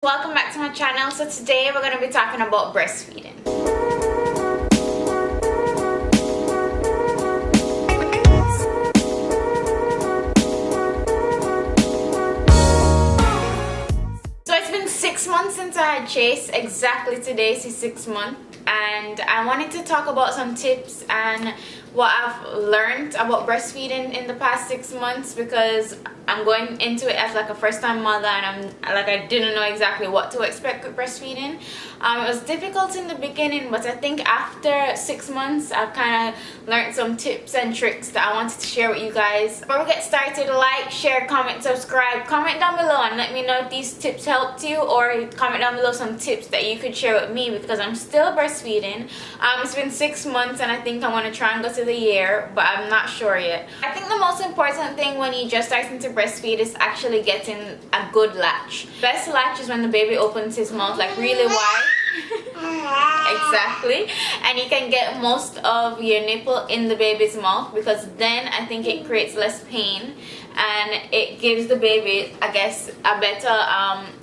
Welcome back to my channel. So today we're going to be talking about breastfeeding. So it's been 6 months since I had Chase. Exactly today is 6 months, and I wanted to talk about some tips and what I've learned about breastfeeding in the past 6 months, because I'm going into it as like a first-time mother, and I didn't know exactly what to expect with breastfeeding. It was difficult in the beginning, but I think after 6 months I've kind of learned some tips and tricks that I wanted to share with you guys. Before we get started, like, share, comment, subscribe. Comment down below and let me know if these tips helped you, or comment down below some tips that you could share with me, because I'm still breastfeeding. It's been 6 months and I think I want to try and go to the year, but I'm not sure yet. I think the most important thing when you just starting to breastfeed is actually getting a good latch. Best latch is when the baby opens his mouth like really wide. Exactly, and you can get most of your nipple in the baby's mouth, because then I think it creates less pain and it gives the baby, I guess, a better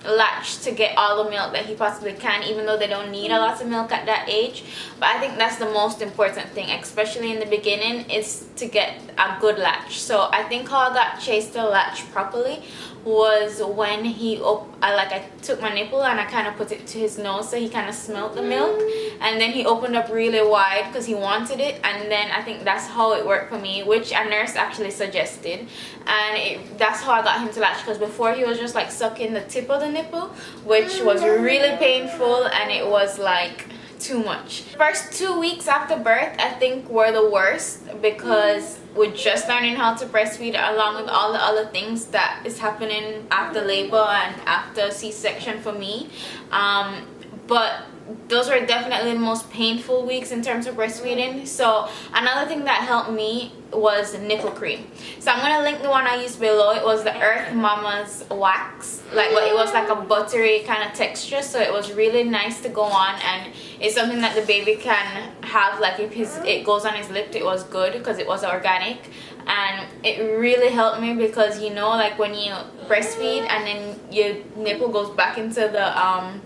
latch to get all the milk that he possibly can, even though they don't need a lot of milk at that age. But I think that's the most important thing, especially in the beginning, is to get a good latch. So I think how I got Chase to latch properly was when I took my nipple and I kind of put it to his nose, so he kind of smelled the milk, and then he opened up really wide because he wanted it. And then I think that's how it worked for me, which a nurse actually suggested, and that's how I got him to latch, because before he was just like sucking the tip of the nipple, which was really painful, and it was like too much. First 2 weeks after birth I think were the worst, because we're just learning how to breastfeed, along with all the other things that is happening after labor and after C-section for me. But those were definitely the most painful weeks in terms of breastfeeding. So another thing that helped me was nipple cream. So I'm gonna link the one I used below. It was the Earth Mama's wax, but it was like a buttery kind of texture, so it was really nice to go on, and it's something that the baby can have. Like if it goes on his lip, it was good because it was organic, and it really helped me, because you know, like when you breastfeed and then your nipple goes back into the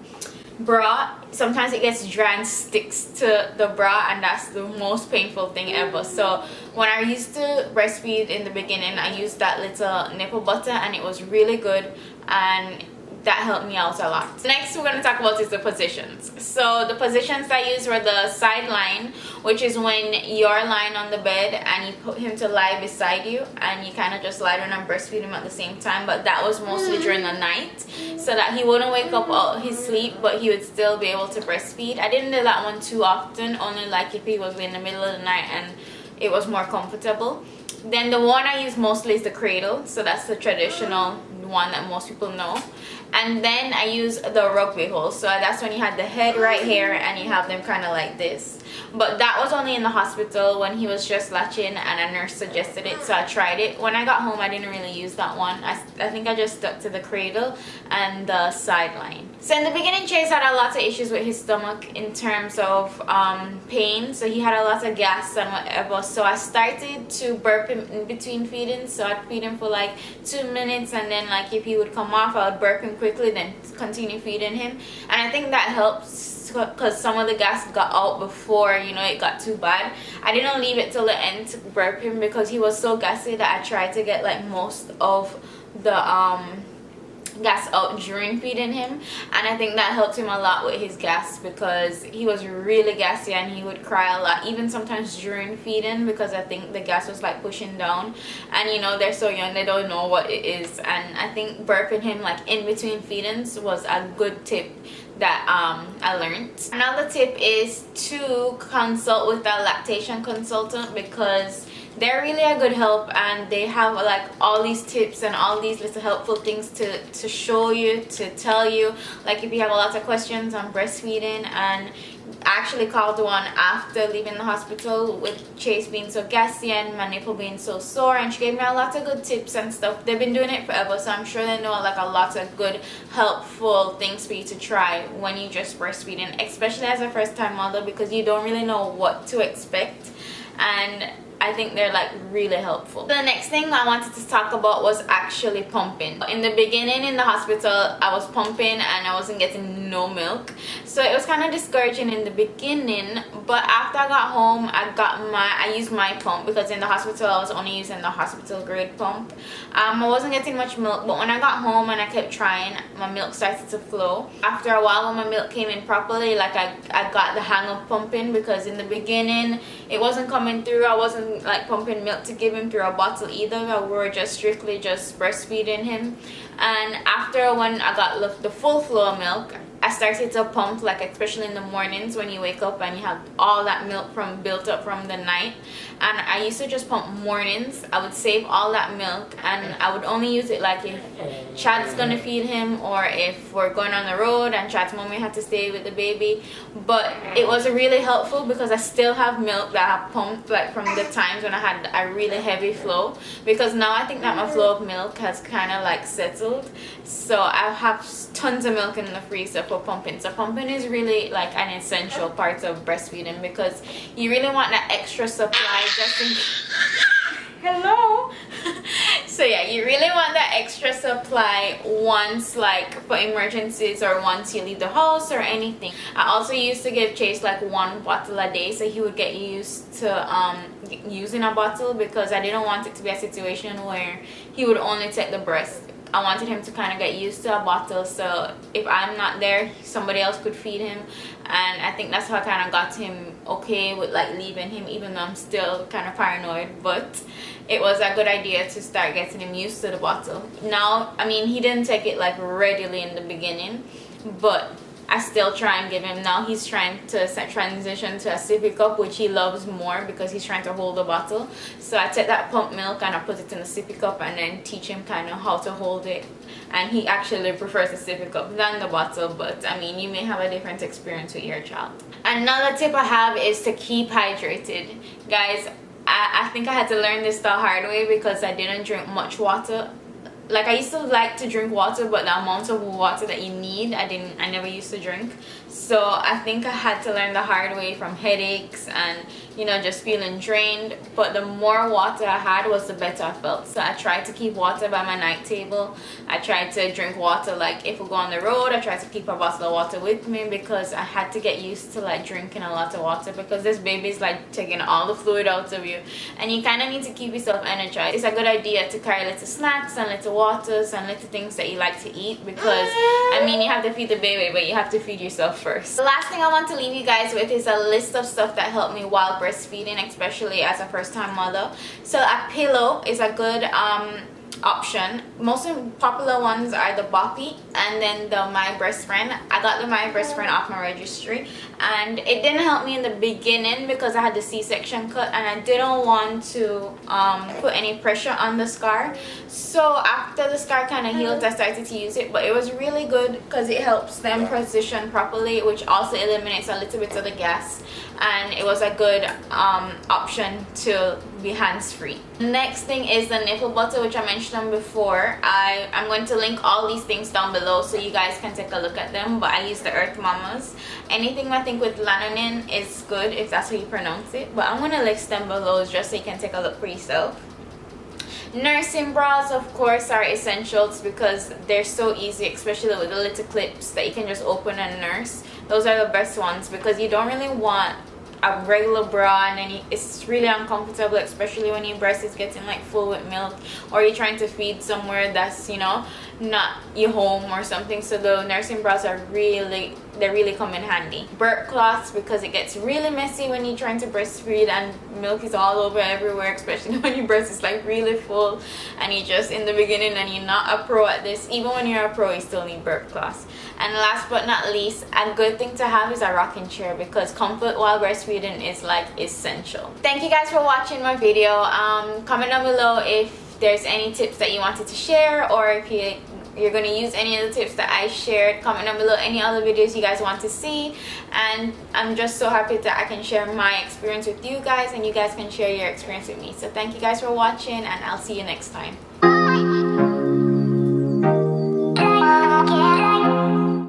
bra, sometimes it gets dry and sticks to the bra, and that's the most painful thing ever. So when I used to breastfeed in the beginning, I used that little nipple butter, and it was really good, and that helped me out a lot. Next we're going to talk about is the positions. So the positions I used were the side line, which is when you're lying on the bed and you put him to lie beside you, and you kind of just lie down and breastfeed him at the same time. But that was mostly during the night, so that he wouldn't wake up out his sleep, but he would still be able to breastfeed. I didn't do that one too often, only like if he was in the middle of the night and it was more comfortable. Then the one I use mostly is the cradle, so that's the traditional one that most people know. And then I use the rugby hole, so that's when you had the head right here and you have them kind of like this. But that was only in the hospital when he was just latching and a nurse suggested it, so I tried it. When I got home I didn't really use that one. I think I just stuck to the cradle and the sideline. So in the beginning, Chase had a lot of issues with his stomach in terms of pain, so he had a lot of gas and whatever. So I started to burp him in between feedings, so I'd feed him for like 2 minutes, and then like if he would come off, I would burp him quickly, then continue feeding him. And I think that helps, because some of the gas got out before, you know, it got too bad. I didn't leave it till the end to burp him, because he was so gassy that I tried to get like most of the gas out during feeding him, and I think that helped him a lot with his gas, because he was really gassy and he would cry a lot, even sometimes during feeding, because I think the gas was like pushing down, and you know, they're so young, they don't know what it is. And I think burping him like in between feedings was a good tip that I learned. Another tip is to consult with a lactation consultant, because they're really a good help, and they have like all these tips and all these little helpful things to show you, to tell you, like if you have a lot of questions on breastfeeding. And I actually called one after leaving the hospital with Chase being so gassy and my nipple being so sore, and she gave me a lot of good tips and stuff. They've been doing it forever, so I'm sure they know like a lot of good helpful things for you to try when you just breastfeeding, especially as a first time mother, because you don't really know what to expect. And I think they're like really helpful. The next thing I wanted to talk about was actually pumping. In the beginning in the hospital, I was pumping and I wasn't getting no milk, so it was kind of discouraging in the beginning. But after I got home, I used my pump, because in the hospital I was only using the hospital grade pump. I wasn't getting much milk, but when I got home and I kept trying, my milk started to flow. After a while, when my milk came in properly, like I got the hang of pumping, because in the beginning it wasn't coming through. I wasn't like pumping milk to give him through a bottle either. We were just strictly just breastfeeding him. And after, when I got the full flow of milk, I started to pump, like especially in the mornings when you wake up and you have all that milk built up from the night. And I used to just pump mornings. I would save all that milk and I would only use it like if Chad's gonna feed him, or if we're going on the road and Chad's mommy had to stay with the baby. But it was really helpful because I still have milk that I pumped like from the times when I had a really heavy flow, because now I think that my flow of milk has kind of like settled. So I have tons of milk in the freezer for pumping. So pumping is really like an essential part of breastfeeding, because you really want that extra supply just in hello. So yeah, you really want that extra supply once, like for emergencies or once you leave the house or anything. I also used to give Chase like 1 bottle a day, so he would get used to using a bottle, because I didn't want it to be a situation where he would only take the breast. I wanted him to kind of get used to a bottle, so if I'm not there, somebody else could feed him. And I think that's how I kind of got him okay with like leaving him, even though I'm still kind of paranoid. But it was a good idea to start getting him used to the bottle. Now, I mean, he didn't take it like readily in the beginning, but I still try and give him. Now he's trying to transition to a sippy cup, which he loves more because he's trying to hold the bottle. So I take that pump milk and I put it in the sippy cup and then teach him kind of how to hold it. And he actually prefers the sippy cup than the bottle, but I mean, you may have a different experience with your child. Another tip I have is to keep hydrated. Guys, I think I had to learn this the hard way, because I didn't drink much water. Like, I used to like to drink water, but the amount of water that you need, I never used to drink. So I think I had to learn the hard way from headaches and, you know, just feeling drained. But the more water I had was the better I felt. So I tried to keep water by my night table. I tried to drink water, like if we go on the road, I tried to keep a bottle of water with me, because I had to get used to like drinking a lot of water, because this baby's like taking all the fluid out of you and you kind of need to keep yourself energized. It's a good idea to carry little snacks and little waters and little things that you like to eat, because I mean, you have to feed the baby, but you have to feed yourself first. The last thing I want to leave you guys with is a list of stuff that helped me while breastfeeding, especially as a first-time mother. So a pillow is a good option. Most popular ones are the Boppy and then the My Breast Friend. I got the My Breast Friend off my registry, and it didn't help me in the beginning because I had the C-section cut and I didn't want to put any pressure on the scar. So after the scar kind of healed, I started to use it, but it was really good because it helps them position properly, which also eliminates a little bit of the gas, and it was a good option to be hands-free. Next thing is the nipple butter, which I mentioned before. I'm going to link all these things down below so you guys can take a look at them, but I use the Earth Mamas. Anything I think with lanolin is good, if that's how you pronounce it, but I'm going to list them below just so you can take a look for yourself. Nursing bras, of course, are essentials because they're so easy, especially with the little clips that you can just open and nurse. Those are the best ones because you don't really want a regular bra and then it's really uncomfortable, especially when your breast is getting like full with milk or you're trying to feed somewhere that's, you know, not your home or something. So the nursing bras are really come in handy. Burp cloths, because it gets really messy when you're trying to breastfeed and milk is all over everywhere, especially when your breast is like really full and you're just in the beginning and you're not a pro at this. Even when you're a pro, you still need burp cloths. And last but not least, a good thing to have is a rocking chair because comfort while breastfeeding is like essential. Thank you guys for watching my video. Comment down below if there's any tips that you wanted to share, or if you're going to use any of the tips that I shared. Comment down below any other videos you guys want to see, and I'm just so happy that I can share my experience with you guys and you guys can share your experience with me. So thank you guys for watching, and I'll see you next time.